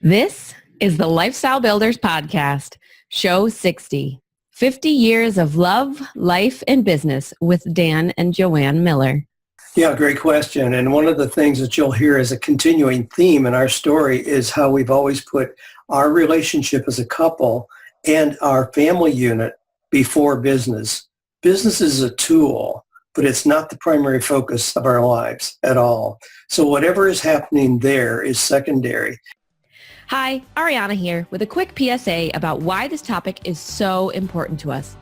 This is the Lifestyle Builders Podcast, Show 60, 50 Years of Love, Life, and Business with Dan and Joanne Miller. Yeah, great question. And one of the things that you'll hear as a continuing theme in our story is how we've always put our relationship as a couple and our family unit before business. Business is a tool, but it's not the primary focus of our lives at all. So whatever is happening there is secondary. Hi, Ariana here with a quick PSA about why this topic is so important to us.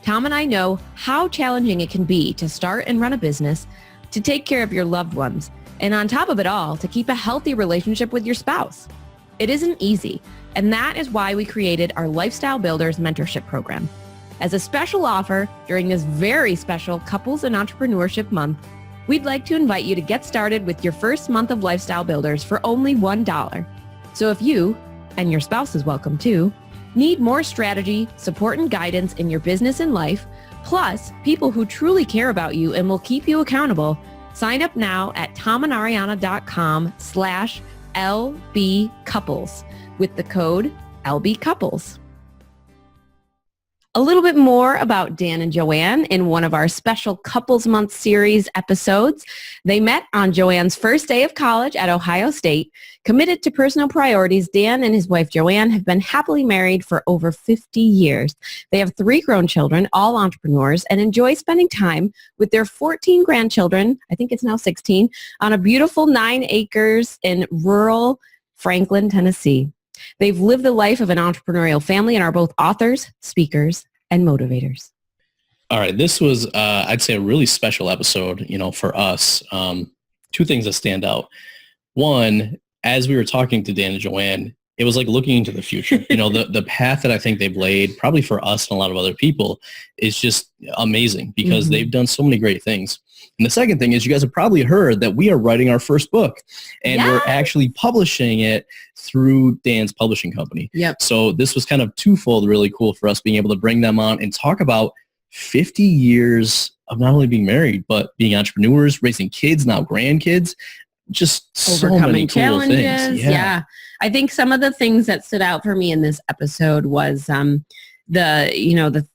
Tom and I know how challenging it can be to start and run a business, to take care of your loved ones, and on top of it all, to keep a healthy relationship with your spouse. It isn't easy, and that is why we created our Lifestyle Builders Mentorship Program. As a special offer during this very special Couples and Entrepreneurship Month, we'd like to invite you to get started with your first month of Lifestyle Builders for only $1. So if you, and your spouse is welcome too, need more strategy, support, and guidance in your business and life, plus people who truly care about you and will keep you accountable, sign up now at tomandariana.com/LBcouples with the code LBcouples. A little bit more about Dan and Joanne in one of our special Couples Month series episodes. They met on Joanne's first day of college at Ohio State. Committed to personal priorities, Dan and his wife Joanne have been happily married for over 50 years. They have 3 grown children, all entrepreneurs, and enjoy spending time with their 14 grandchildren, I think it's now 16, on a beautiful 9 acres in rural Franklin, Tennessee. They've lived the life of an entrepreneurial family and are both authors, speakers, and motivators. All right. This was, I'd say, a really special episode, for us. 2 things that stand out. One, as we were talking to Dan and Joanne, it was like looking into the future. The path that I think they've laid, probably for us and a lot of other people, is just amazing because they've done so many great things. And the second thing is you guys have probably heard that we are writing our first book and we're actually publishing it through Dan's publishing company. Yep. So this was kind of twofold really cool for us being able to bring them on and talk about 50 years of not only being married, but being entrepreneurs, raising kids, now grandkids, just so many cool challenges. Things. Yeah. I think some of the things that stood out for me in this episode was the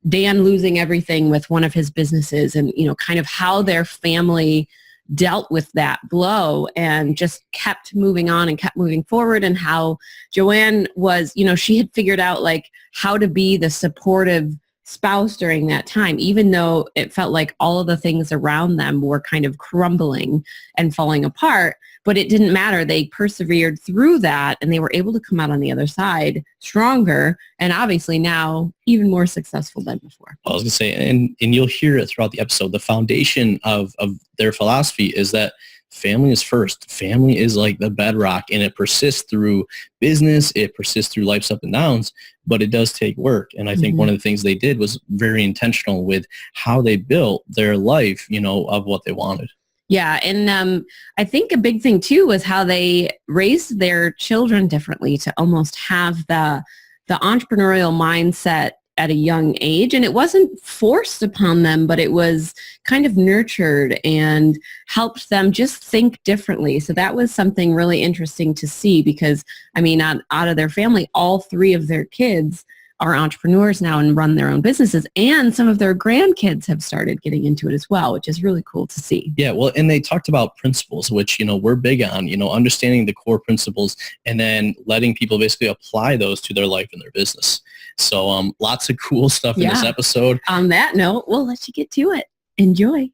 Dan losing everything with one of his businesses and, kind of how their family dealt with that blow and just kept moving on and kept moving forward, and how Joanne was, she had figured out like how to be the supportive spouse during that time, even though it felt like all of the things around them were kind of crumbling and falling apart. But it didn't matter. They persevered through that and they were able to come out on the other side stronger and obviously now even more successful than before. I was going to say, and you'll hear it throughout the episode, the foundation of their philosophy is that family is first. Family is like the bedrock, and it persists through business. It persists through life's up and downs, but it does take work. And I think one of the things they did was very intentional with how they built their life, of what they wanted. Yeah. And I think a big thing too was how they raised their children differently to almost have the entrepreneurial mindset at a young age. And it wasn't forced upon them, but it was kind of nurtured and helped them just think differently. So that was something really interesting to see because, out of their family, all 3 of their kids are entrepreneurs now and run their own businesses, and some of their grandkids have started getting into it as well, which is really cool to see. Yeah, well, and they talked about principles, which, we're big on, understanding the core principles and then letting people basically apply those to their life and their business. So lots of cool stuff in this episode. On that note, we'll let you get to it. Enjoy.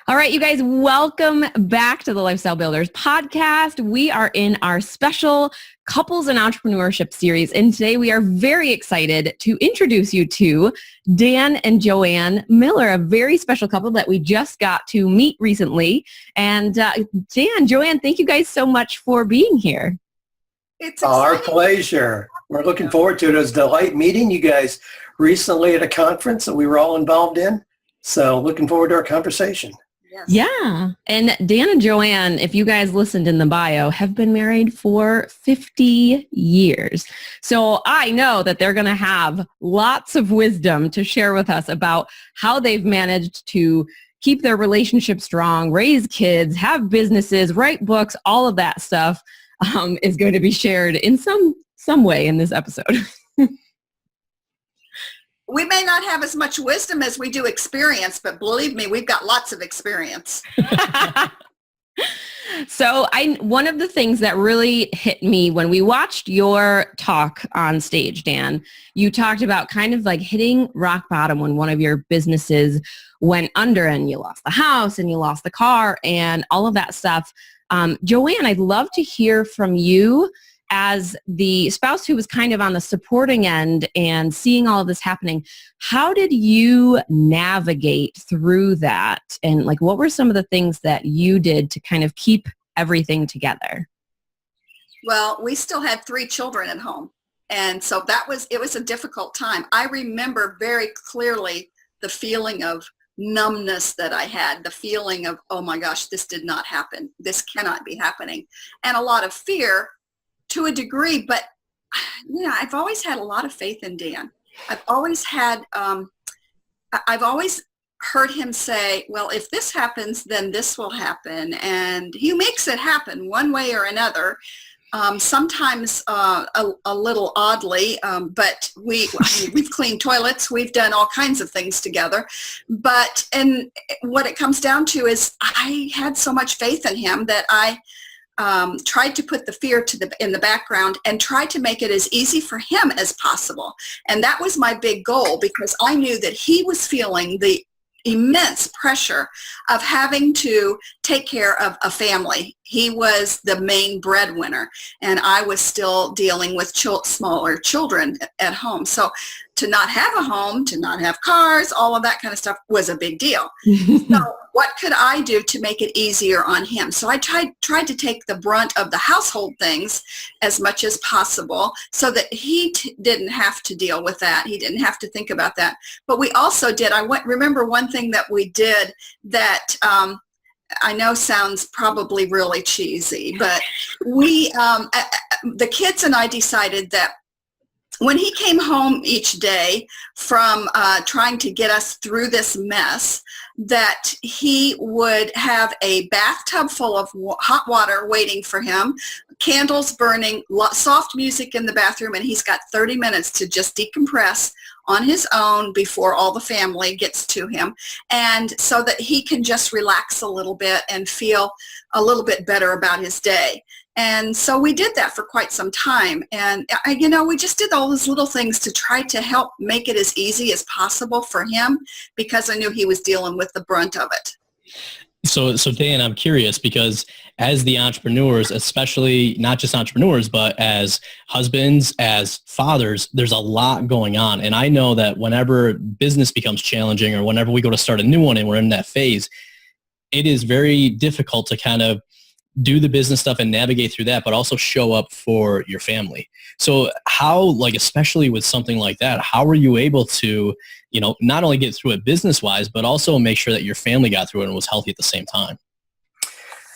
All right, you guys, welcome back to the Lifestyle Builders Podcast. We are in our special Couples and Entrepreneurship series, and today we are very excited to introduce you to Dan and Joanne Miller, a very special couple that we just got to meet recently. And Dan, Joanne, thank you guys so much for being here. It's our pleasure. We're looking forward to it. It was a delight meeting you guys recently at a conference that we were all involved in. So looking forward to our conversation. Yes. Yeah. And Dan and Joanne, if you guys listened in the bio, have been married for 50 years. So I know that they're going to have lots of wisdom to share with us about how they've managed to keep their relationship strong, raise kids, have businesses, write books, all of that stuff. is going to be shared in some way in this episode. We may not have as much wisdom as we do experience, but believe me, we've got lots of experience. So one of the things that really hit me when we watched your talk on stage, Dan, you talked about kind of like hitting rock bottom when one of your businesses went under and you lost the house and you lost the car and all of that stuff. Joanne, I'd love to hear from you as the spouse who was kind of on the supporting end and seeing all of this happening. How did you navigate through that? And like, what were some of the things that you did to kind of keep everything together? Well, we still had 3 children at home. And so it was a difficult time. I remember very clearly the feeling of numbness that I had, the feeling of, oh my gosh, this did not happen. This cannot be happening. And a lot of fear to a degree, but I've always had a lot of faith in Dan. I've always heard him say, well, if this happens, then this will happen. And he makes it happen one way or another. Sometimes a little oddly, but we've cleaned toilets, we've done all kinds of things together. And what it comes down to is I had so much faith in him that I tried to put the fear in the background and tried to make it as easy for him as possible. And that was my big goal, because I knew that he was feeling the immense pressure of having to take care of a family. He was the main breadwinner, and I was still dealing with smaller children at home. So to not have a home, to not have cars, all of that kind of stuff was a big deal. So what could I do to make it easier on him? So I tried to take the brunt of the household things as much as possible so that he didn't have to deal with that. He didn't have to think about that. But we also did, remember one thing that we did that I know sounds probably really cheesy, but the kids and I decided that when he came home each day from trying to get us through this mess, that he would have a bathtub full of hot water waiting for him, candles burning, soft music in the bathroom, and he's got 30 minutes to just decompress on his own before all the family gets to him, and so that he can just relax a little bit and feel a little bit better about his day. And so we did that for quite some time. And, we just did all those little things to try to help make it as easy as possible for him, because I knew he was dealing with the brunt of it. So Dan, I'm curious, because as the entrepreneurs, especially not just entrepreneurs, but as husbands, as fathers, there's a lot going on. And I know that whenever business becomes challenging, or whenever we go to start a new one and we're in that phase, it is very difficult to kind of do the business stuff and navigate through that, but also show up for your family. So how, especially with something like that, how were you able to, not only get through it business-wise, but also make sure that your family got through it and was healthy at the same time?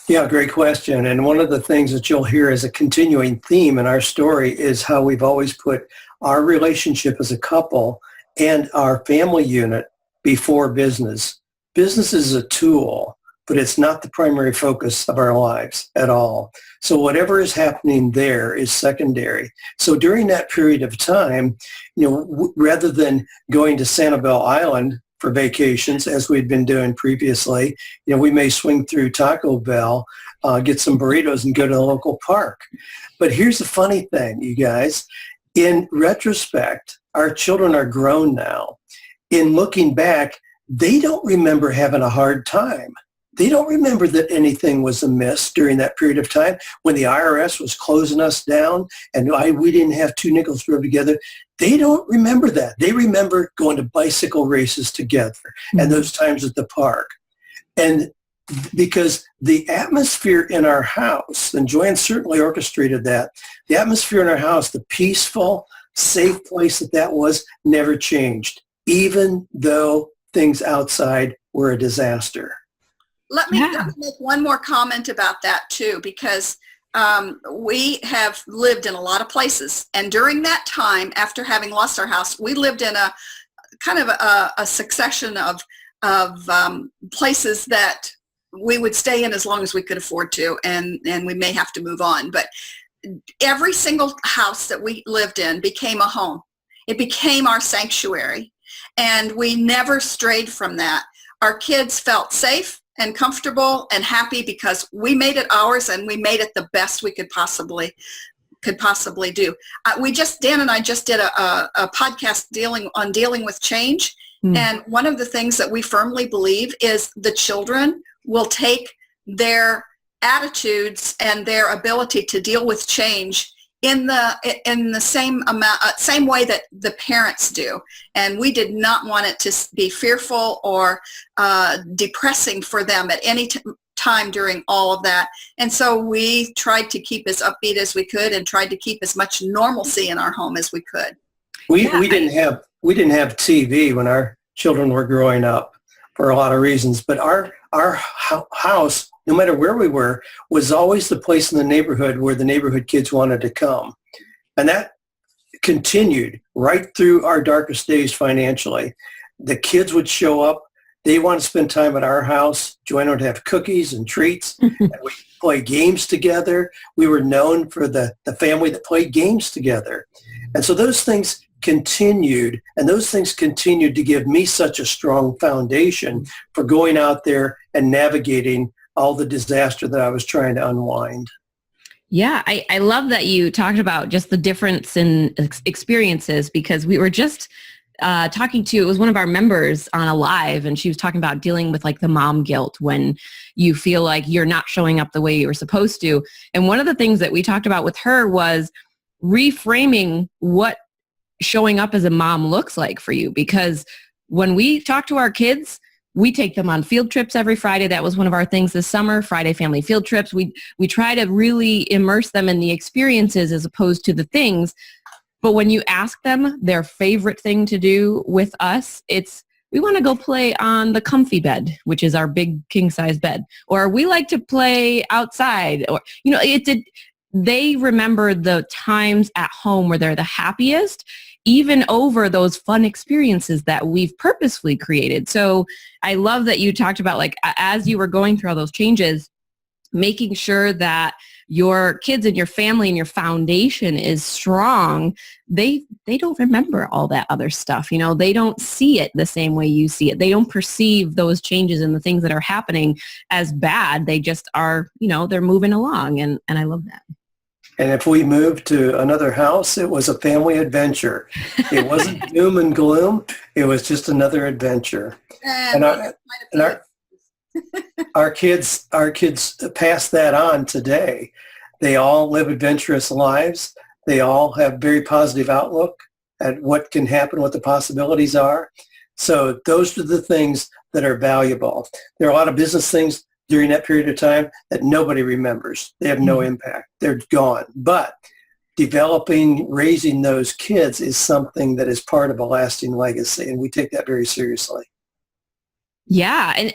Yeah, great question. And one of the things that you'll hear as a continuing theme in our story is how we've always put our relationship as a couple and our family unit before business. Business is a tool, but it's not the primary focus of our lives at all. So whatever is happening there is secondary. So during that period of time, rather than going to Sanibel Island for vacations, as we'd been doing previously, we may swing through Taco Bell, get some burritos, and go to the local park. But here's the funny thing, you guys. In retrospect, our children are grown now. In looking back, they don't remember having a hard time. They don't remember that anything was amiss during that period of time when the IRS was closing us down and we didn't have 2 nickels to rub together. They don't remember that. They remember going to bicycle races together and those times at the park. And because the atmosphere in our house, and Joanne certainly orchestrated that, the atmosphere in our house, the peaceful, safe place that was, never changed, even though things outside were a disaster. Let me make one more comment about that too, because we have lived in a lot of places. And during that time, after having lost our house, we lived in a kind of a succession of places that we would stay in as long as we could afford to, and we may have to move on. But every single house that we lived in became a home. It became our sanctuary, and we never strayed from that. Our kids felt safe and comfortable and happy because we made it ours, and we made it the best we could possibly do. Dan and I just did a podcast dealing with change. And one of the things that we firmly believe is the children will take their attitudes and their ability to deal with change in the same way that the parents do. And we did not want it to be fearful or depressing for them at any time during all of that. And so we tried to keep as upbeat as we could and tried to keep as much normalcy in our home as we could. We didn't have TV when our children were growing up for a lot of reasons, but our house, no matter where we were, was always the place in the neighborhood where the neighborhood kids wanted to come. And that continued right through our darkest days financially. The kids would show up. They want to spend time at our house. Joanna would have cookies and treats. And we'd play games together. We were known for the family that played games together. And so those things continued, and those things continued to give me such a strong foundation for going out there and navigating all the disaster that I was trying to unwind. Yeah, I love that you talked about just the difference in experiences, because we were just talking to, it was one of our members on a live, and she was talking about dealing with like the mom guilt when you feel like you're not showing up the way you were supposed to. And one of the things that we talked about with her was reframing what showing up as a mom looks like for you, because when we talk to our kids, we take them on field trips every Friday. That was one of our things this summer, Friday family field trips. We try to really immerse them in the experiences as opposed to the things. But when you ask them their favorite thing to do with us, it's, we want to go play on the comfy bed, which is our big king size bed, or we like to play outside, or, you know, they remember the times at home where they're the happiest, even over those fun experiences that we've purposefully created. So I love that you talked about, like, as you were going through all those changes, making sure that your kids and your family and your foundation is strong. They don't remember all that other stuff. You know, they don't see it the same way you see it. They don't perceive those changes and the things that are happening as bad. They just are, you know, they're moving along. And I love that. And if we moved to another house, it was a family adventure. It wasn't doom and gloom. It was just another adventure. And our kids pass that on today. They all live adventurous lives. They all have very positive outlook at what can happen, what the possibilities are. So those are the things that are valuable. There are a lot of business things during that period of time that nobody remembers. They have no impact. They're gone. But developing, raising those kids is something that is part of a lasting legacy, and we take that very seriously. Yeah, and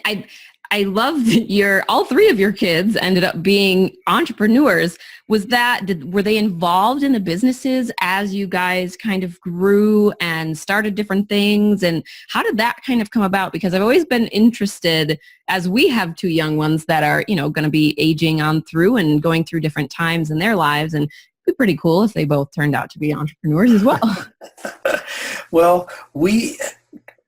I love that all three of your kids ended up being entrepreneurs. Were they involved in the businesses as you guys kind of grew and started different things? And how did that kind of come about? Because I've always been interested, as we have two young ones that are, you know, going to be aging on through and going through different times in their lives. And it'd be pretty cool if they both turned out to be entrepreneurs as well. Well, we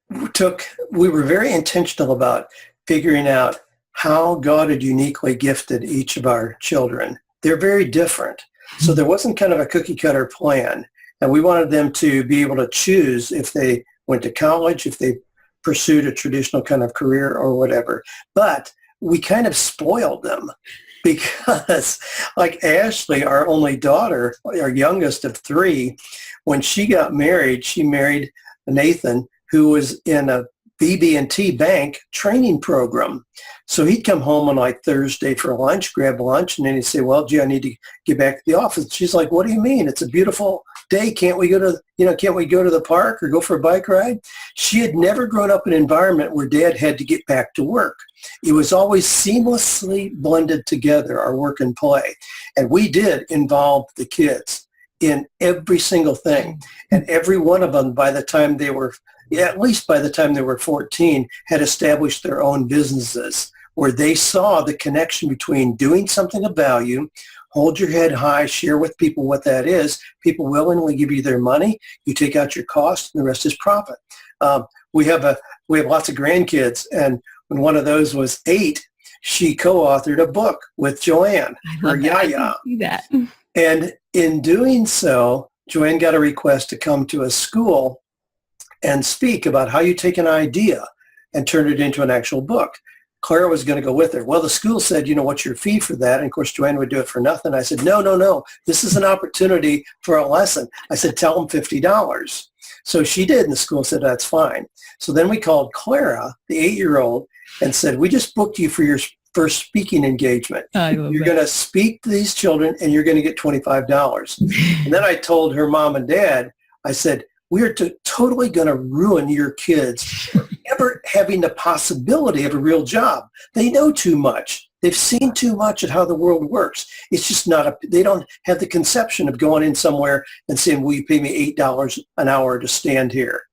were very intentional about figuring out how God had uniquely gifted each of our children. They're very different. So there wasn't kind of a cookie cutter plan. And we wanted them to be able to choose if they went to college, if they pursued a traditional kind of career or whatever. But we kind of spoiled them because, like Ashley, our only daughter, our youngest of three, when she got married, she married Nathan, who was in a BB&T bank training program. So he'd come home on like Thursday for lunch, grab lunch, and then he'd say, well, gee, I need to get back to the office. She's like, what do you mean? It's a beautiful day. Can't we go to the park or go for a bike ride? She had never grown up in an environment where Dad had to get back to work. It was always seamlessly blended together, our work and play. And we did involve the kids in every single thing. And every one of them, by the time they were 14, had established their own businesses, where they saw the connection between doing something of value, hold your head high, share with people what that is. People willingly give you their money. You take out your cost, and the rest is profit. We have lots of grandkids, and when one of those was 8, she co-authored a book with Joanne, or Yaya. I see that. And in doing so, Joanne got a request to come to a school and speak about how you take an idea and turn it into an actual book. Clara was going to go with her. Well, the school said, what's your fee for that? And of course, Joanne would do it for nothing. I said, no. This is an opportunity for a lesson. I said, tell them $50. So she did, and the school said, that's fine. So then we called Clara, the 8-year-old, and said, we just booked you for your first speaking engagement. You're going to speak to these children, and you're going to get $25. And then I told her mom and dad, I said, we are totally going to ruin your kids for ever having the possibility of a real job. They know too much. They've seen too much at how the world works. It's just they don't have the conception of going in somewhere and saying, will you pay me $8 an hour to stand here?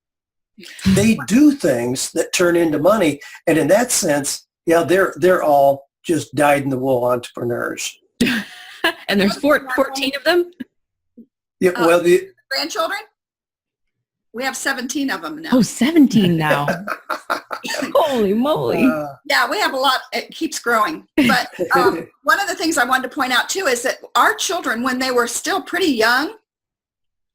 They do things that turn into money. And in that sense, yeah, they're all just dyed-in-the-wool entrepreneurs. And there's 14 of them? Yeah, well, the grandchildren? We have 17 of them now. Oh, 17 now. Holy moly. Yeah, we have a lot. It keeps growing. But one of the things I wanted to point out, too, is that our children, when they were still pretty young,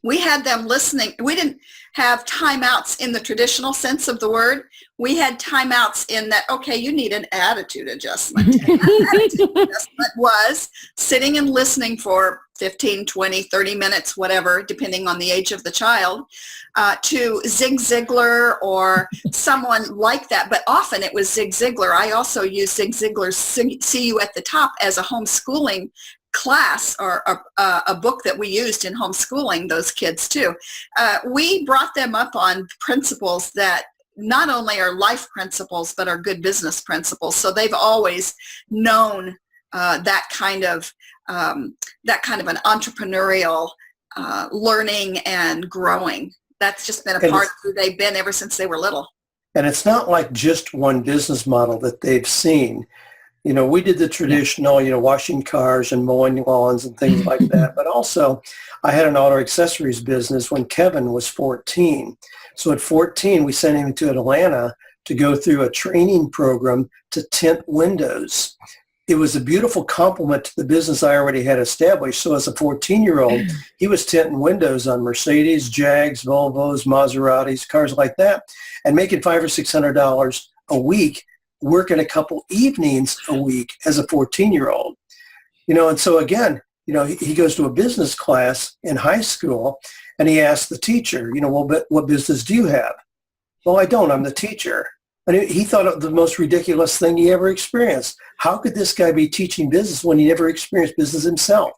we had them listening. We didn't have timeouts in the traditional sense of the word. We had timeouts in that, okay, you need an attitude adjustment. And that attitude adjustment was sitting and listening for 15, 20, 30 minutes, whatever, depending on the age of the child, to Zig Ziglar or someone like that. But often it was Zig Ziglar. I also use Zig Ziglar's See You at the Top as a homeschooling class, or a book that we used in homeschooling those kids too. We brought them up on principles that not only are life principles, but are good business principles. So they've always known that kind of an entrepreneurial learning and growing. That's just been a part of who they've been ever since they were little. And it's not like just one business model that they've seen. We did the traditional, washing cars and mowing lawns and things like that. But also, I had an auto accessories business when Kevin was 14. So at 14, we sent him to Atlanta to go through a training program to tint windows. It was a beautiful complement to the business I already had established. So as a 14-year-old, he was tinting windows on Mercedes, Jags, Volvos, Maseratis, cars like that, and making $500 or $600 a week, working a couple evenings a week as a 14-year-old. And so again, he goes to a business class in high school, and he asks the teacher, well, but what business do you have? Well, I don't. I'm the teacher. And he thought it the most ridiculous thing he ever experienced. How could this guy be teaching business when he never experienced business himself?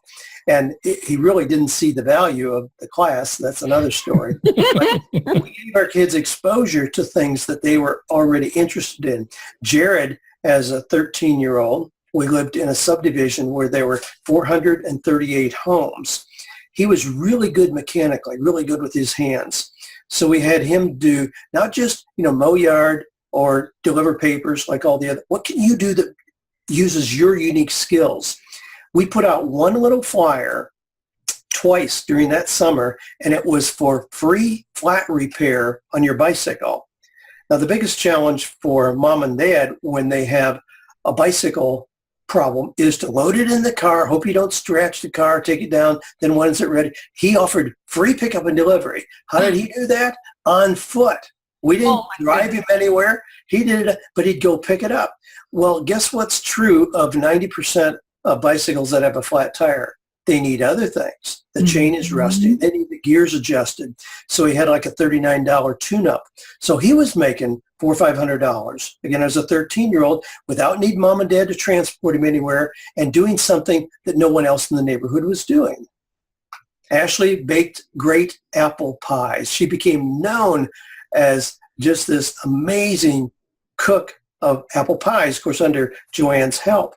And he really didn't see the value of the class. That's another story. But we gave our kids exposure to things that they were already interested in. Jared, as a 13-year-old, we lived in a subdivision where there were 438 homes. He was really good mechanically, really good with his hands. So we had him do not just, mow yard or deliver papers like all the other. What can you do that uses your unique skills? We put out one little flyer twice during that summer, and it was for free flat repair on your bicycle. Now, the biggest challenge for mom and dad when they have a bicycle problem is to load it in the car, hope you don't scratch the car, take it down, then once it's ready. He offered free pickup and delivery. How did he do that? On foot. We didn't drive him anywhere. He did it, but he'd go pick it up. Well, guess what's true of 90% of bicycles that have a flat tire? They need other things. The chain is rusty. They need the gears adjusted. So he had like a $39 tune-up. So he was making $400 or $500, again, as a 13-year-old, without needing mom and dad to transport him anywhere, and doing something that no one else in the neighborhood was doing. Ashley baked great apple pies. She became known as just this amazing cook of apple pies, of course, under Joanne's help.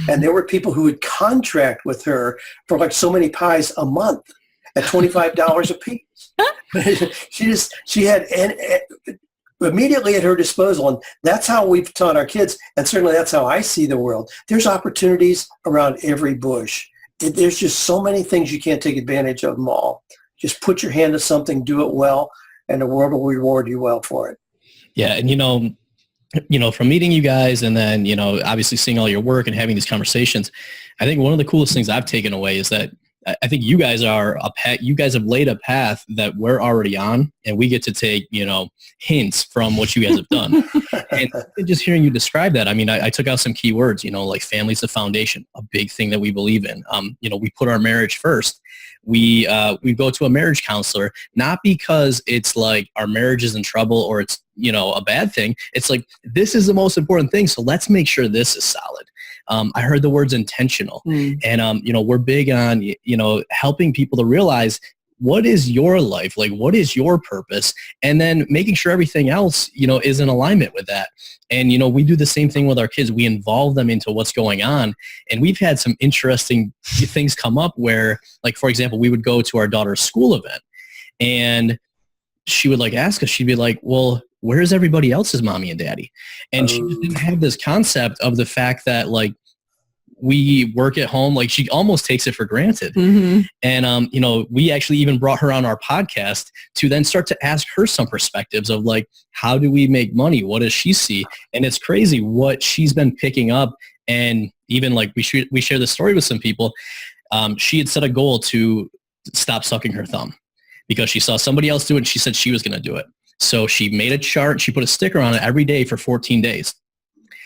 And there were people who would contract with her for like so many pies a month at $25 a piece. She had immediately at her disposal. And that's how we've taught our kids. And certainly that's how I see the world. There's opportunities around every bush. There's just so many things you can't take advantage of them all. Just put your hand to something, do it well, and the world will reward you well for it. Yeah. And, from meeting you guys and then, obviously seeing all your work and having these conversations, I think one of the coolest things I've taken away is that I think you guys have laid a path that we're already on, and we get to take, hints from what you guys have done. And just hearing you describe that, I took out some key words, like family's the foundation, a big thing that we believe in. We put our marriage first. We go to a marriage counselor, not because it's like our marriage is in trouble or it's, a bad thing. It's like, this is the most important thing. So let's make sure this is solid. I heard the words intentional, and, we're big on, helping people to realize what is your life, like what is your purpose, and then making sure everything else, is in alignment with that. And, we do the same thing with our kids. We involve them into what's going on. And we've had some interesting things come up where, like, for example, we would go to our daughter's school event and she would ask us, she'd be like, well, where's everybody else's mommy and daddy? And she just didn't have this concept of the fact that we work at home. She almost takes it for granted. Mm-hmm. And, we actually even brought her on our podcast to then start to ask her some perspectives of how do we make money? What does she see? And it's crazy what she's been picking up. And even we share this story with some people. She had set a goal to stop sucking her thumb because she saw somebody else do it and she said she was going to do it. So she made a chart. She put a sticker on it every day for 14 days.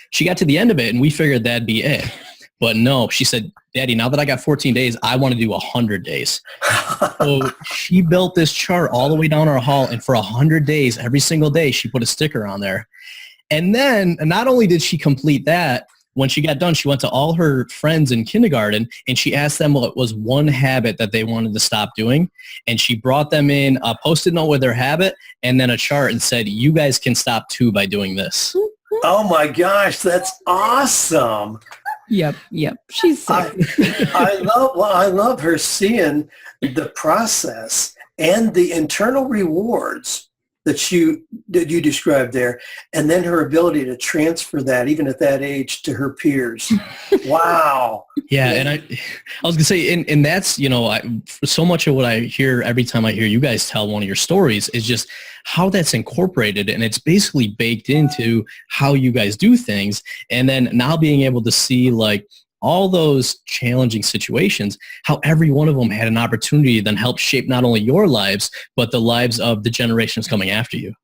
She got to the end of it and we figured that'd be it. But no, she said, Daddy, now that I got 14 days, I want to do 100 days. So she built this chart all the way down our hall. And for 100 days, every single day, she put a sticker on there. And then not only did she complete that, when she got done, she went to all her friends in kindergarten and she asked them what was one habit that they wanted to stop doing. And she brought them in a Post-it note with their habit and then a chart and said, you guys can stop too by doing this. Oh my gosh, that's awesome. Yep. She's sick. I love her seeing the process and the internal rewards that you described there, and then her ability to transfer that even at that age to her peers. Wow. Yeah, and I was gonna say, and that's so much of what I hear every time I hear you guys tell one of your stories is just how that's incorporated, and it's basically baked into how you guys do things, and then now being able to see all those challenging situations, how every one of them had an opportunity to then help shape not only your lives, but the lives of the generations coming after you.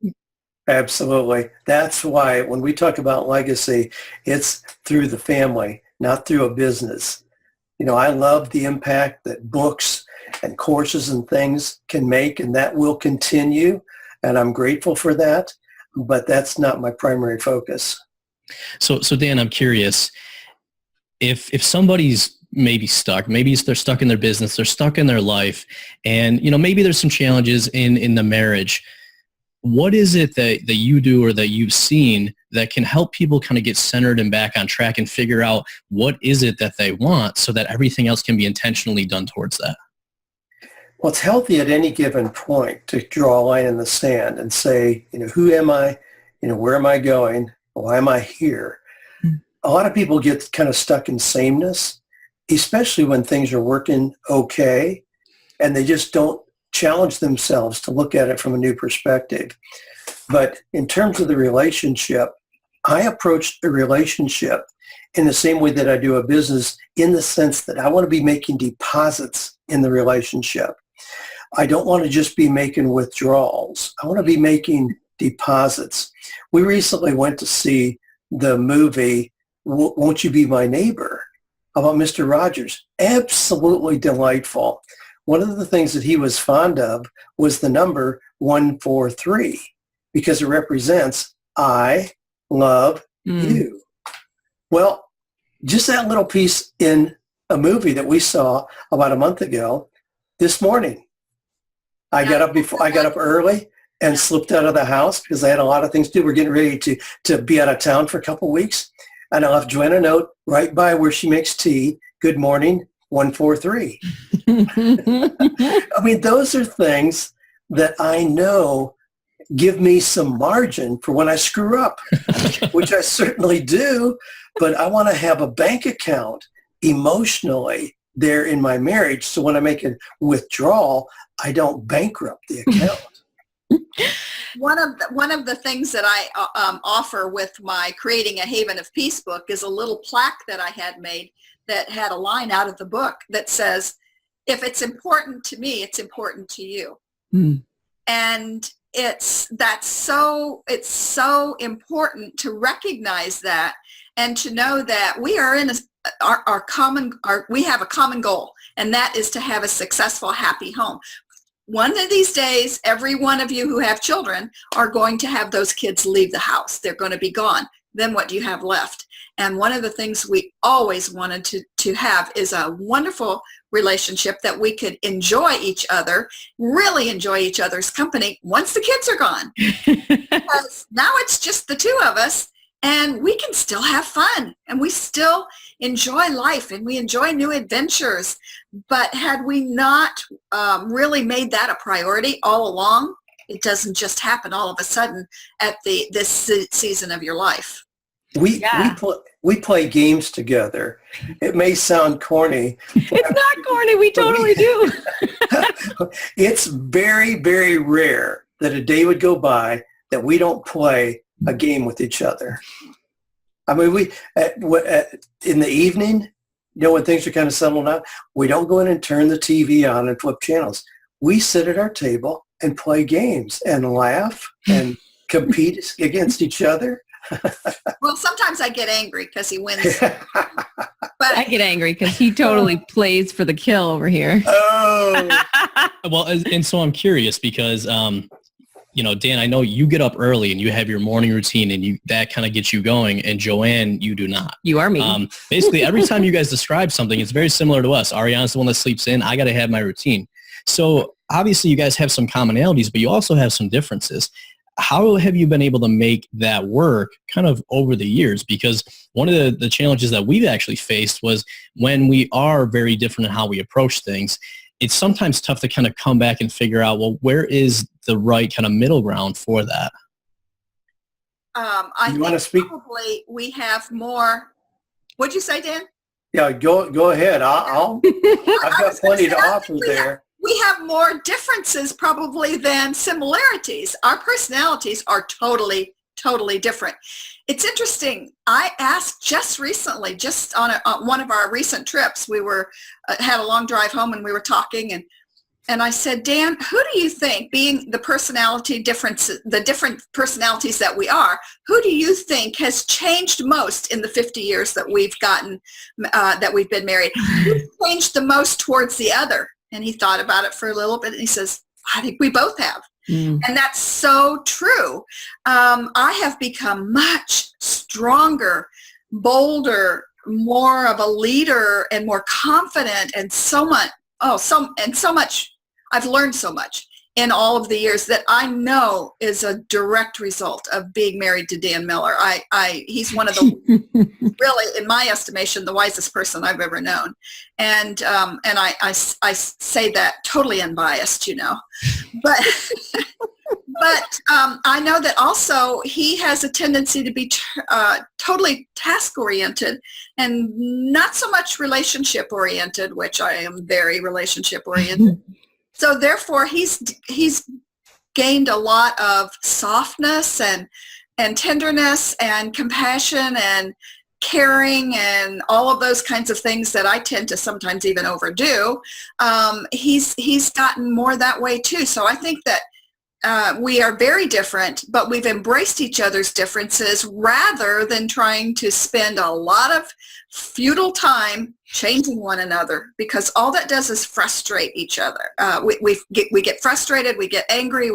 Absolutely. That's why when we talk about legacy, it's through the family, not through a business. I love the impact that books and courses and things can make, and that will continue. And I'm grateful for that, but that's not my primary focus. So Dan, I'm curious, if somebody's maybe stuck, maybe they're stuck in their business, they're stuck in their life, and maybe there's some challenges in the marriage, what is it that you do or that you've seen that can help people kind of get centered and back on track and figure out what is it that they want so that everything else can be intentionally done towards that? Well, it's healthy at any given point to draw a line in the sand and say, who am I? Where am I going? Why am I here? A lot of people get kind of stuck in sameness, especially when things are working okay, and they just don't challenge themselves to look at it from a new perspective. But in terms of the relationship, I approach the relationship in the same way that I do a business, in the sense that I want to be making deposits in the relationship. I don't want to just be making withdrawals. I want to be making deposits. We recently went to see the movie Won't You Be My Neighbor about Mr. Rogers. Absolutely delightful. One of the things that he was fond of was the number 143 because it represents I love you. Well, just that little piece in a movie that we saw about a month ago, this morning, I got up early and slipped out of the house because I had a lot of things to do. We're getting ready to be out of town for a couple of weeks. And I left Joanna a note right by where she makes tea. Good morning, 143. Those are things that I know give me some margin for when I screw up, which I certainly do, but I want to have a bank account emotionally there in my marriage. So when I make a withdrawal, I don't bankrupt the account. One of the things that I offer with my Creating a Haven of Peace book is a little plaque that I had made that had a line out of the book that says, if it's important to me, it's important to you. Mm. And it's so important to recognize that and to know that we are in we have a common goal, and that is to have a successful, happy home. One of these days, every one of you who have children are going to have those kids leave the house. They're going to be gone. Then what do you have left? And one of the things we always wanted to have is a wonderful relationship that we could enjoy each other, really enjoy each other's company once the kids are gone. Because now it's just the two of us, and we can still have fun, and we still enjoy life, and we enjoy new adventures. But had we not really made that a priority all along, it doesn't just happen all of a sudden at this season of your life. We play games together. It may sound corny. It's not corny. We totally do. It's very, very rare that a day would go by that we don't play a game with each other. I mean, in the evening, when things are kind of settled out, we don't go in and turn the TV on and flip channels. We sit at our table and play games and laugh and compete against each other. Well, sometimes I get angry because he wins. But I get angry because he totally plays for the kill over here. Oh. Well, and so I'm curious because, Dan, I know you get up early and you have your morning routine and that kind of gets you going. And Joanne, you do not. You are me. Basically, every time you guys describe something, it's very similar to us. Ariana's the one that sleeps in. I got to have my routine. So obviously you guys have some commonalities, but you also have some differences. How have you been able to make that work kind of over the years? Because one of the challenges that we've actually faced was when we are very different in how we approach things, it's sometimes tough to kind of come back and figure out, well, where is the right kind of middle ground for that? I think probably we have more. What'd you say, Dan? Yeah, go ahead. I've got plenty to offer there. We have more differences probably than similarities. Our personalities are totally, totally different. It's interesting. I asked just recently, just on one of our recent trips, we had a long drive home and we were talking, and I said, Dan, who do you think, being the personality differences, the different personalities that we are, who do you think has changed most in the 50 years that we've been married? Who's changed the most towards the other? And he thought about it for a little bit and he says, I think we both have. Mm. And that's so true. I have become much stronger, bolder, more of a leader and more confident and so much. I've learned so much in all of the years that I know is a direct result of being married to Dan Miller. He's one of the, really, in my estimation, the wisest person I've ever known. And I say that totally unbiased, but, I know that also he has a tendency to be totally task-oriented and not so much relationship-oriented, which I am very relationship-oriented. So therefore, he's gained a lot of softness and tenderness and compassion and caring and all of those kinds of things that I tend to sometimes even overdo. He's gotten more that way too. So I think that we are very different, but we've embraced each other's differences rather than trying to spend a lot of futile time changing one another, because all that does is frustrate each other. We get frustrated, we get angry,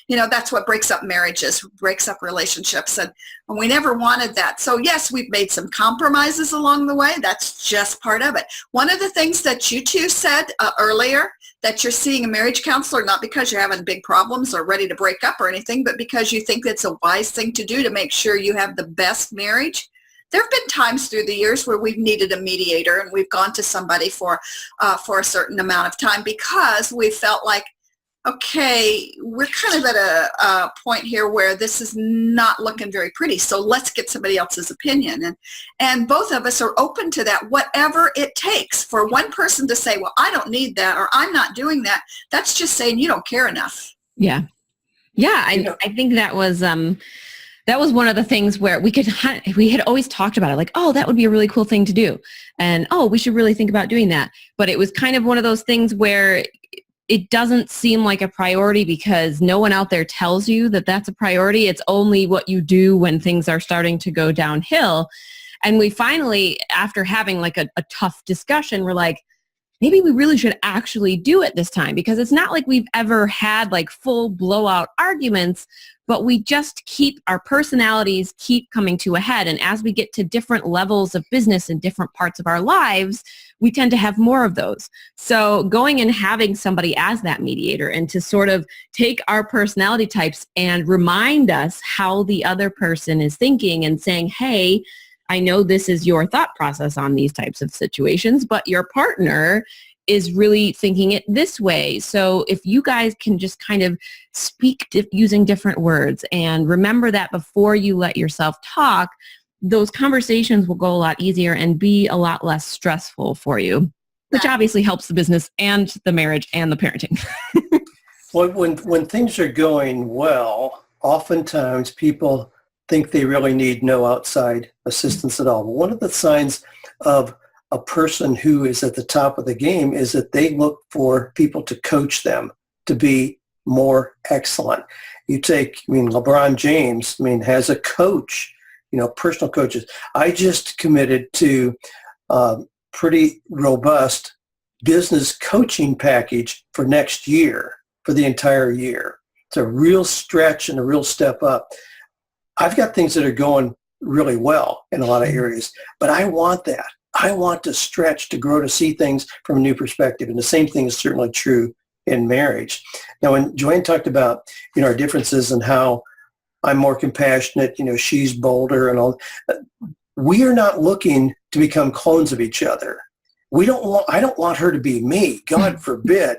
that's what breaks up marriages, breaks up relationships, and we never wanted that. So yes, we've made some compromises along the way. That's just part of it. One of the things that you two said earlier, that you're seeing a marriage counselor not because you're having big problems or ready to break up or anything, but because you think it's a wise thing to do to make sure you have the best marriage. There have been times through the years where we've needed a mediator and we've gone to somebody for a certain amount of time because we felt like okay, we're kind of at a point here where this is not looking very pretty. So let's get somebody else's opinion. And both of us are open to that, whatever it takes. For one person to say, well, I don't need that, or I'm not doing that, that's just saying you don't care enough. Yeah. Yeah. I think that was one of the things where we had always talked about it, like, oh, that would be a really cool thing to do. And, oh, we should really think about doing that. But it was kind of one of those things where it doesn't seem like a priority because no one out there tells you that that's a priority. It's only what you do when things are starting to go downhill. And we finally, after having like a tough discussion, we're like, maybe we really should actually do it this time, because it's not like we've ever had like full blowout arguments, but we just our personalities keep coming to a head. And as we get to different levels of business and different parts of our lives, we tend to have more of those. So going and having somebody as that mediator and to sort of take our personality types and remind us how the other person is thinking and saying, hey, I know this is your thought process on these types of situations, but your partner is really thinking it this way. So if you guys can just kind of speak using different words and remember that before you let yourself talk, those conversations will go a lot easier and be a lot less stressful for you, which obviously helps the business and the marriage and the parenting. Well, when things are going well, oftentimes people think they really need no outside assistance at all. But one of the signs of a person who is at the top of the game is that they look for people to coach them to be more excellent. LeBron James, has a coach, personal coaches. I just committed to a pretty robust business coaching package for next year, for the entire year. It's a real stretch and a real step up. I've got things that are going really well in a lot of areas, but I want that. I want to stretch, to grow, to see things from a new perspective. And the same thing is certainly true in marriage. Now, when Joanne talked about, our differences and how I'm more compassionate, she's bolder and all, we are not looking to become clones of each other. I don't want her to be me. God forbid.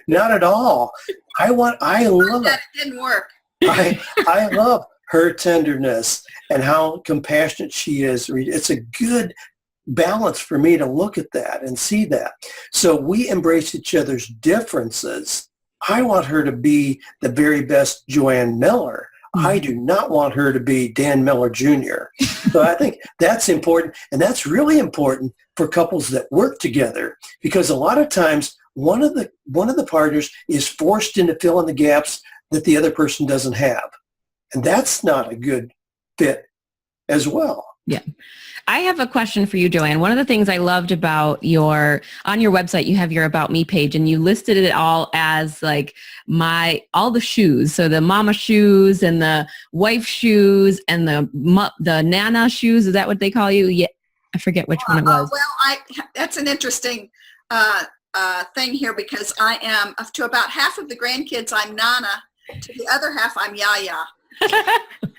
Not at all. I love that. It didn't work. I love her tenderness and how compassionate she is. It's a good balance for me to look at that and see that. So we embrace each other's differences. I want her to be the very best Joanne Miller. I do not want her to be Dan Miller Jr. So I think that's important. And that's really important for couples that work together, because a lot of times one of the partners is forced into filling the gaps that the other person doesn't have. And that's not a good fit as well. Yeah. I have a question for you, Joanne. One of the things I loved about on your website, you have your About Me page, and you listed it all as like all the shoes. So the mama shoes and the wife shoes and the nana shoes. Is that what they call you? Yeah. I forget which one it was. That's an interesting thing here, because I am, to about half of the grandkids, I'm Nana. To the other half, I'm Yaya.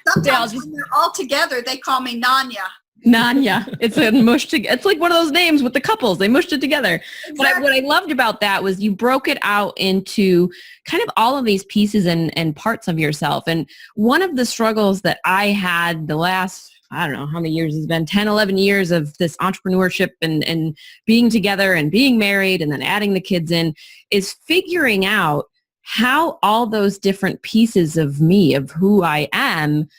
Sometimes when they're all together, they call me Nanya. Nanya. It's a mush together. It's like one of those names with the couples. They mushed it together. Exactly. But what I loved about that was you broke it out into kind of all of these pieces and parts of yourself. And one of the struggles that I had the last, I don't know how many years it's been, 10, 11 years of this entrepreneurship and being together and being married and then adding the kids in, is figuring out how all those different pieces of me, of who I am,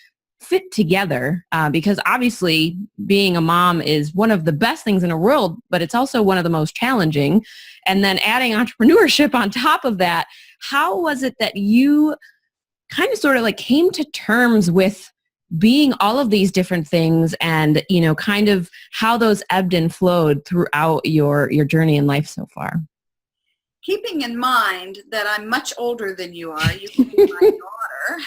fit together. Because obviously being a mom is one of the best things in the world, but it's also one of the most challenging. And then adding entrepreneurship on top of that, how was it that you kind of sort of like came to terms with being all of these different things and, kind of how those ebbed and flowed throughout your journey in life so far? Keeping in mind that I'm much older than you are, you can be my daughter.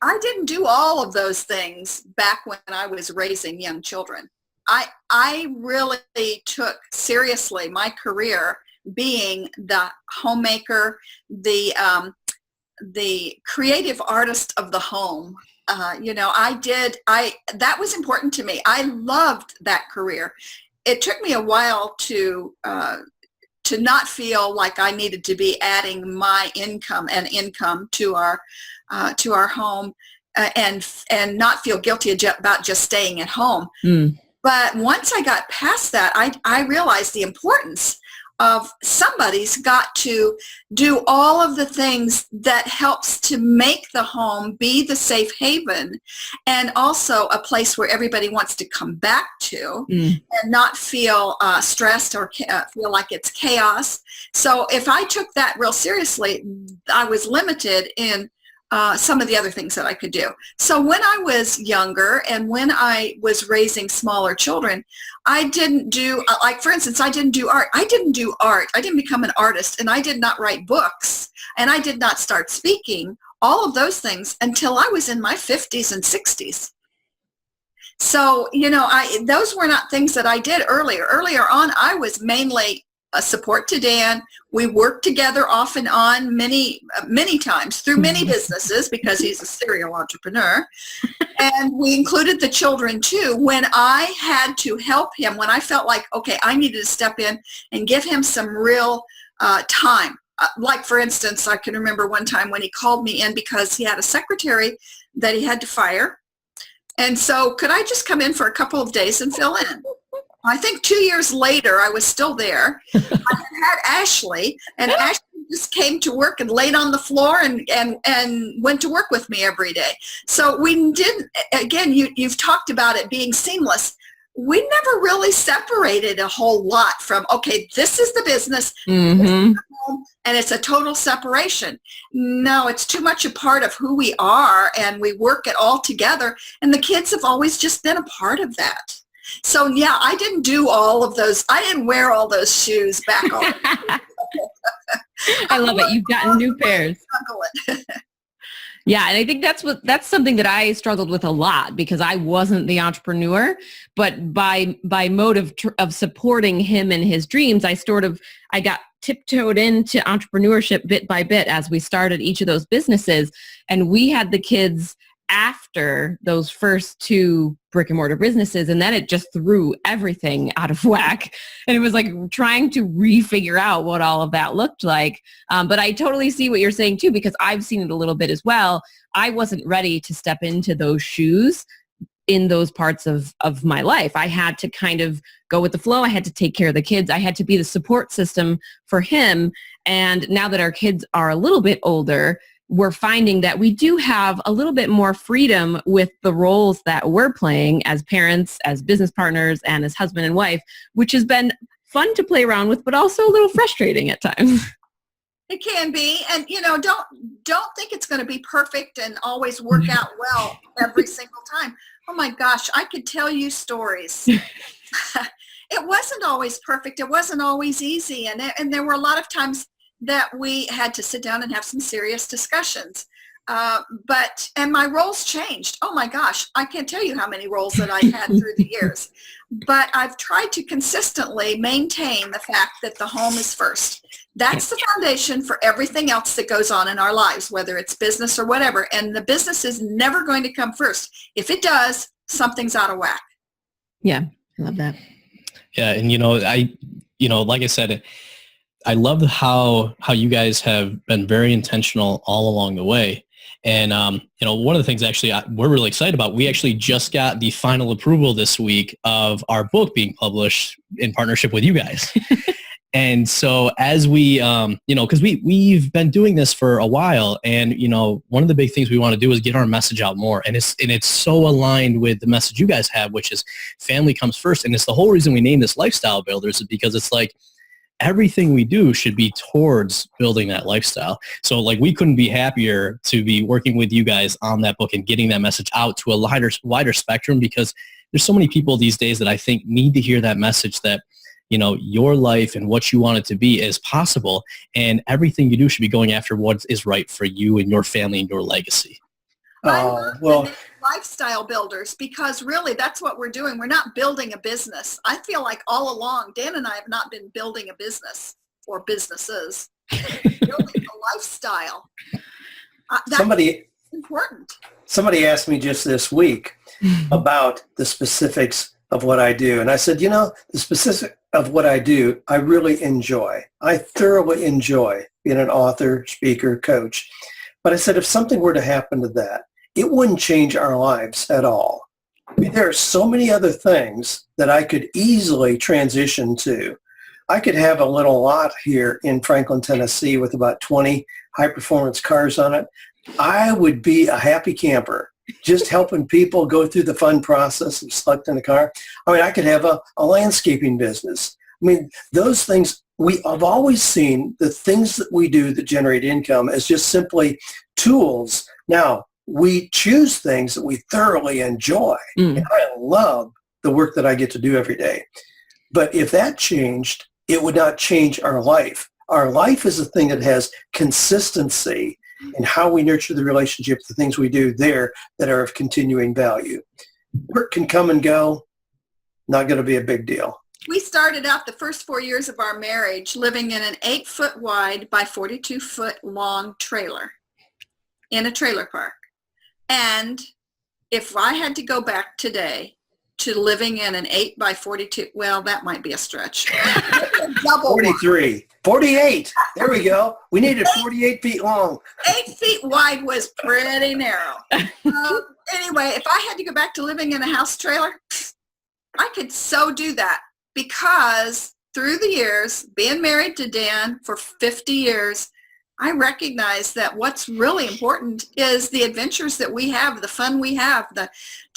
I didn't do all of those things back when I was raising young children. I really took seriously my career being the homemaker, the creative artist of the home. That was important to me. I loved that career. It took me a while to to not feel like I needed to be adding my income to our home, and not feel guilty about just staying at home. But once I got past that, I realized the importance of somebody's got to do all of the things that helps to make the home be the safe haven, and also a place where everybody wants to come back to and not feel stressed or feel like it's chaos. So if I took that real seriously, I was limited in some of the other things that I could do. So when I was younger and when I was raising smaller children, I didn't do, like for instance, I didn't do art. I didn't become an artist, and I did not write books, and I did not start speaking, all of those things, until I was in my 50s and 60s. So, those were not things that I did earlier. Earlier on, I was mainly a support to Dan. We worked together off and on many times through many businesses, because he's a serial entrepreneur. And we included the children too when I had to help him, when I felt like, okay, I needed to step in and give him some real time. Like for instance, I can remember one time when he called me in because he had a secretary that he had to fire. And so could I just come in for a couple of days and fill in? I think 2 years later, I was still there. I had Ashley, and Ashley just came to work and laid on the floor and went to work with me every day. So we didn't, again, you've talked about it being seamless. We never really separated a whole lot from, okay, this is the business, this is the home, and it's a total separation. No, it's too much a part of who we are, and we work it all together, and the kids have always just been a part of that. So yeah, I didn't do all of those. I didn't wear all those shoes back on. I love it. You've gotten new pairs. Yeah. And I think that's something that I struggled with a lot, because I wasn't the entrepreneur, but by mode of supporting him and his dreams, I got tiptoed into entrepreneurship bit by bit as we started each of those businesses. And we had the kids after those first two brick and mortar businesses, and then it just threw everything out of whack. And it was like trying to refigure out what all of that looked like. But I totally see what you're saying too, because I've seen it a little bit as well. I wasn't ready to step into those shoes in those parts of my life. I had to kind of go with the flow. I had to take care of the kids. I had to be the support system for him. And now that our kids are a little bit older, we're finding that we do have a little bit more freedom with the roles that we're playing as parents, as business partners, and as husband and wife, which has been fun to play around with, but also a little frustrating at times. It can be. And, don't think it's going to be perfect and always work out well every single time. Oh my gosh, I could tell you stories. It wasn't always perfect. It wasn't always easy. And there were a lot of times that we had to sit down and have some serious discussions. And my roles changed. Oh my gosh, I can't tell you how many roles that I had through the years. But I've tried to consistently maintain the fact that the home is first. That's the foundation for everything else that goes on in our lives, whether it's business or whatever. And the business is never going to come first. If it does, something's out of whack. Yeah, I love that. Yeah, and like I said, I love how you guys have been very intentional all along the way. And, one of the things actually we're really excited about, we actually just got the final approval this week of our book being published in partnership with you guys. And so as we, because we've been doing this for a while, and, one of the big things we want to do is get our message out more. And it's so aligned with the message you guys have, which is family comes first. And it's the whole reason we named this Lifestyle Builders, is because it's like, everything we do should be towards building that lifestyle. So we couldn't be happier to be working with you guys on that book and getting that message out to a wider spectrum, because there's so many people these days that I think need to hear that message that, your life and what you want it to be is possible, and everything you do should be going after what is right for you and your family and your legacy. Lifestyle builders, because really that's what we're doing. We're not building a business. I feel like all along, Dan and I have not been building a business or businesses. Building a lifestyle. That's important. Somebody asked me just this week about the specifics of what I do. And I said, the specific of what I do, I really enjoy. I thoroughly enjoy being an author, speaker, coach. But I said, if something were to happen to that, it wouldn't change our lives at all. I mean, there are so many other things that I could easily transition to. I could have a little lot here in Franklin, Tennessee with about 20 high-performance cars on it. I would be a happy camper, just helping people go through the fun process of selecting a car. I mean, I could have a landscaping business. I mean, those things, I've always seen the things that we do that generate income as just simply tools. Now, we choose things that we thoroughly enjoy. And I love the work that I get to do every day. But if that changed, it would not change our life. Our life is a thing that has consistency in how we nurture the relationships, the things we do there that are of continuing value. Work can come and go, not going to be a big deal. We started out the first 4 years of our marriage living in an 8-foot wide by 42-foot long trailer in a trailer park. And if I had to go back today to living in an 8 by 42, well, that might be a stretch. Double 43, 48. There we go. We needed 48 feet long. 8 feet wide was pretty narrow. Anyway, if I had to go back to living in a house trailer, I could so do that, because through the years, being married to Dan for 50 years, I recognize that what's really important is the adventures that we have, the fun we have, the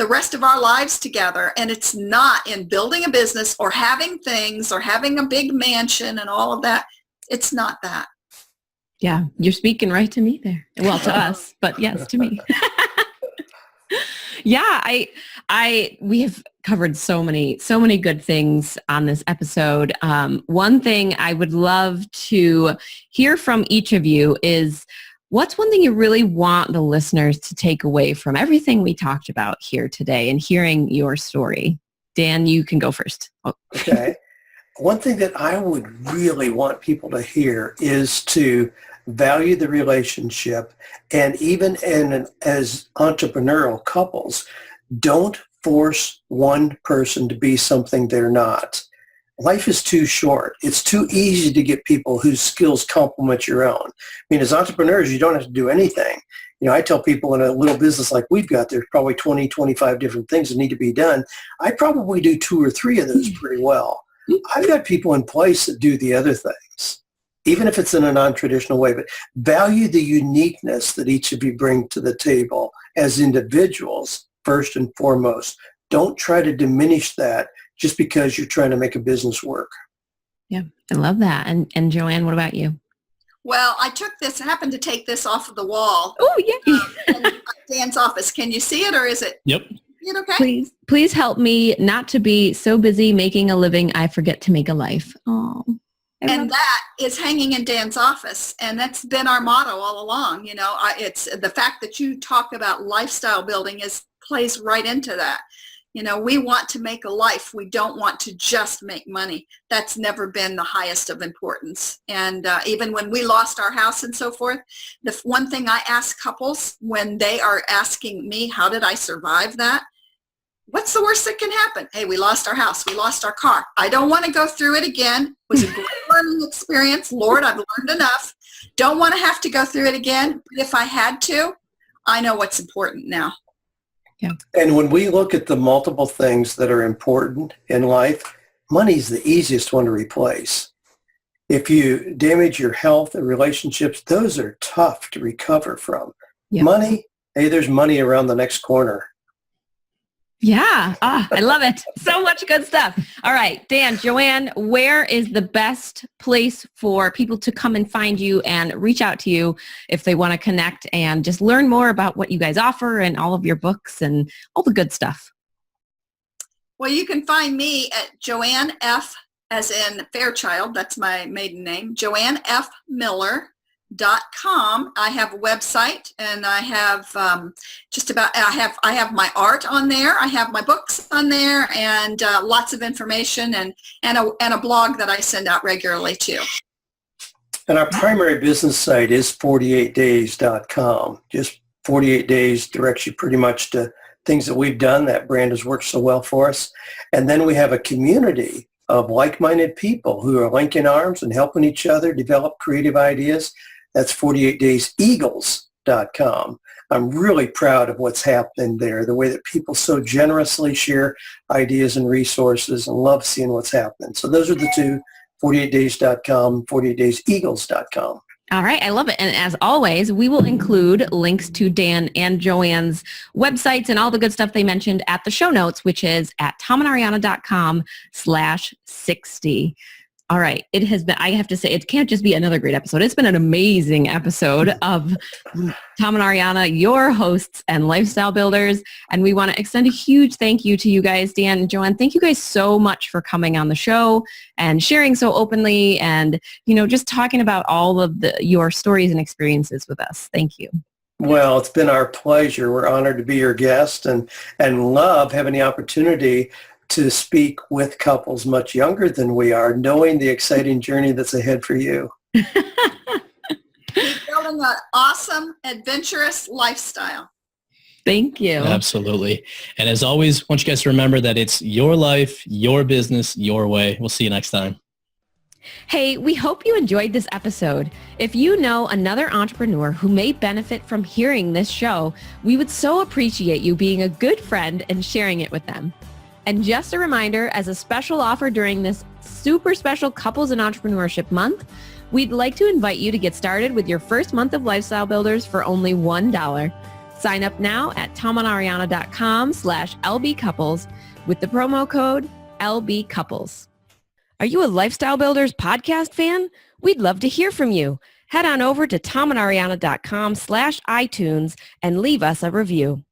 rest of our lives together. And it's not in building a business or having things or having a big mansion and all of that. It's not that. Yeah, you're speaking right to me there. Well, to us, but yes, to me. Yeah, we have covered so many good things on this episode. One thing I would love to hear from each of you is, what's one thing you really want the listeners to take away from everything we talked about here today and hearing your story? Dan, you can go first. Oh. Okay. One thing that I would really want people to hear is to value the relationship, and even as entrepreneurial couples, don't force one person to be something they're not. Life is too short. It's too easy to get people whose skills complement your own. I mean, as entrepreneurs, you don't have to do anything. I tell people in a little business like we've got, there's probably 20, 25 different things that need to be done. I probably do 2 or 3 of those pretty well. I've got people in place that do the other things, even if it's in a non-traditional way. But value the uniqueness that each of you bring to the table as individuals, first and foremost. Don't try to diminish that just because you're trying to make a business work. Yeah, I love that. And Joanne, what about you? Well, I happened to take this off of the wall. Oh, yeah. In Dan's office. Can you see it, or is it? Yep. It okay? Please help me not to be so busy making a living I forget to make a life. Oh. And that is hanging in Dan's office, and that's been our motto all along. It's the fact that you talk about lifestyle building plays right into that. We want to make a life. We don't want to just make money. That's never been the highest of importance. And even when we lost our house and so forth, the one thing I ask couples when they are asking me, how did I survive that? What's the worst that can happen? Hey, we lost our house. We lost our car. I don't want to go through it again. It was a great learning experience. Lord, I've learned enough. Don't want to have to go through it again. But if I had to, I know what's important now. Yeah. And when we look at the multiple things that are important in life, money's the easiest one to replace. If you damage your health and relationships, those are tough to recover from. Yeah. Money, hey, there's money around the next corner. Yeah. I love it. So much good stuff. All right, Dan, Joanne, where is the best place for people to come and find you and reach out to you if they want to connect and just learn more about what you guys offer and all of your books and all the good stuff? Well, you can find me at Joanne F, as in Fairchild. That's my maiden name, JoanneFMiller.com. I have a website, and I have I have my art on there. I have my books on there, and lots of information, and a blog that I send out regularly too. And our primary business site is 48days.com. Just 48 days directs you pretty much to things that we've done. That brand has worked so well for us. And then we have a community of like-minded people who are linking arms and helping each other develop creative ideas. That's 48dayseagles.com. I'm really proud of what's happening there, the way that people so generously share ideas and resources and love seeing what's happening. So those are the two, 48days.com, 48dayseagles.com. All right. I love it. And as always, we will include links to Dan and Joanne's websites and all the good stuff they mentioned at the show notes, which is at tomandariana.com/60. All right. It has been, I have to say, it can't just be another great episode. It's been an amazing episode of Tom and Ariana, your hosts and lifestyle builders. And we want to extend a huge thank you to you guys, Dan and Joanne. Thank you guys so much for coming on the show and sharing so openly and, just talking about all of your stories and experiences with us. Thank you. Well, it's been our pleasure. We're honored to be your guest and love having the opportunity to speak with couples much younger than we are, knowing the exciting journey that's ahead for you. Building an awesome, adventurous lifestyle. Thank you. Absolutely. And as always, I want you guys to remember that it's your life, your business, your way. We'll see you next time. Hey, we hope you enjoyed this episode. If you know another entrepreneur who may benefit from hearing this show, we would so appreciate you being a good friend and sharing it with them. And just a reminder, as a special offer during this super special Couples in Entrepreneurship Month, we'd like to invite you to get started with your first month of Lifestyle Builders for only $1. Sign up now at tomandariana.com/LBcouples with the promo code LBcouples. Are you a Lifestyle Builders podcast fan? We'd love to hear from you. Head on over to tomandariana.com/iTunes and leave us a review.